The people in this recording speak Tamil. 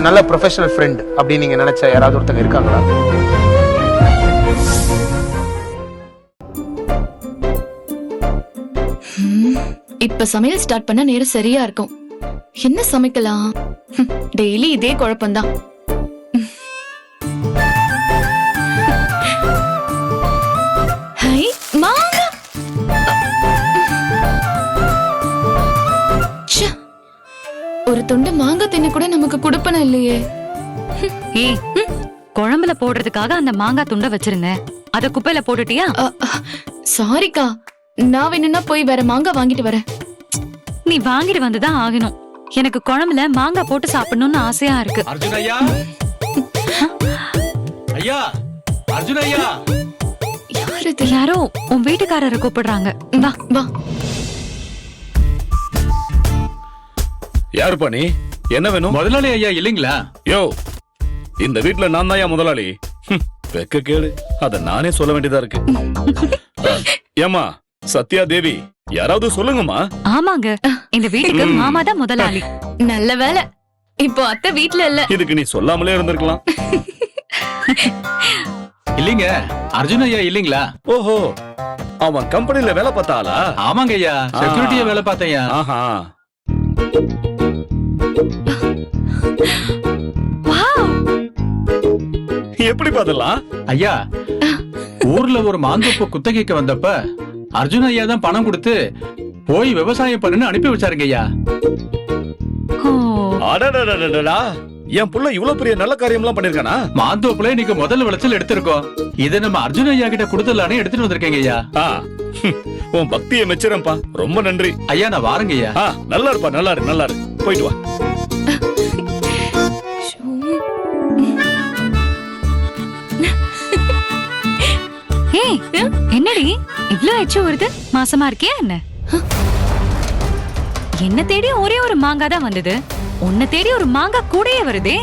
ஒரு நல்ல ப்ரொஃபஷனல் ஃப்ரெண்ட் அப்படின்னு நீங்க நினைச்ச யாராவது ஒருத்தங்க இருக்காங்களா? இப்ப சமையல் ஸ்டார்ட் பண்ண நேரம் சரியா இருக்கும். என்ன சமைக்கலாம்? டெய்லி இதே குழப்பம்தான். ஹை மாங்கா! ச்சே, ஒரு துண்டு மாங்காய் தின்னு கூட நமக்கு குடுப்பன இல்லையே. ஏய், குழம்புல போடுறதுக்காக அந்த மாங்காய் துண்டை வச்சிருந்தேன், அத குப்பையில போட்டுட்டியா? சாரிக்கா, நான் வேணும்னா போய் வேற மாங்காய் வாங்கிட்டு வரேன். நீ வாங்கிட்டு வந்துதான் ஆகணும். எனக்கு குழம்புல மாங்காய் போட்டு சாப்பிடணும்னு ஆசையா இருக்கு. அர்ஜுன் ஐயா, ஐயா, அர்ஜுன் ஐயா. யார் இது? யாரோ உன் வீட்டுக்காரரை கூப்பிடுறாங்க. வா வா. யாருப்பா நீ? என்ன வேணும்? முதலாளி ஐயா இல்லீங்களா? யோ, இந்த வீட்ல நான் தான் முதலாளி. வெக்க கேடு, அத நானே சொல்ல வேண்டியதா இருக்கு. ஏமா சத்யா தேவி, யாராவது சொல்லுங்கம்மா. ஆமாங்க, இந்த வீட்டுக்கு மாமா தான் முதலாளி. நல்ல வேலை, இப்போ அத்தை வீட்ல இல்ல. இதுக்கு நீ சொல்லாமலே இருந்திருக்கலாம். இல்லீங்க, அர்ஜுன் ஐயா இல்லீங்களா? ஓஹோ, அவன் கம்பெனில வேலை பார்த்தாளா? ஆமாங்க ஐயா, செக்யூரிட்டியா வேலை பார்த்தேன். ஆஹா, எப்படி பார்த்தலாம்? ஐயா, ஊர்ல ஒரு மாந்தோப்பு குத்தகைக்கு வந்தப்ப அர்ஜுன் ஐயா தான் பணம் கொடுத்து போய் விவசாயம் பண்ணுன்னு அனுப்பி வச்சாருங்க ஐயா. ஓ, அடடடடடடா, என் புள்ள இவ்வளவு பெரிய நல்ல காரியம் எல்லாம் பண்ணிருக்கானா? மாந்தோப்புல இன்னைக்கு முதல் விளைச்சல் எடுத்திருக்கோம். இதை நம்ம அர்ஜுன் ஐயா கிட்ட கொடுத்துடலான்னு எடுத்துட்டு வந்திருக்கேங்க ஐயா. உன் பக்தியை மெச்சுறேன்ப்பா, ரொம்ப நன்றி. ஐயா நான் வாரங்க ஐயா. நல்லா இருப்பா, நல்லா இரு, நல்லா இரு, போயிட்டு வா. ஏய், என்னடி இவ்ளோ எச்சு வருது? மாசமா இருக்கியா என்ன? என்ன தேடி ஒரே ஒரு மாங்காய் தான் வந்தது, உன்னை தேடி ஒரு மாங்காய் கூடயே வருதே.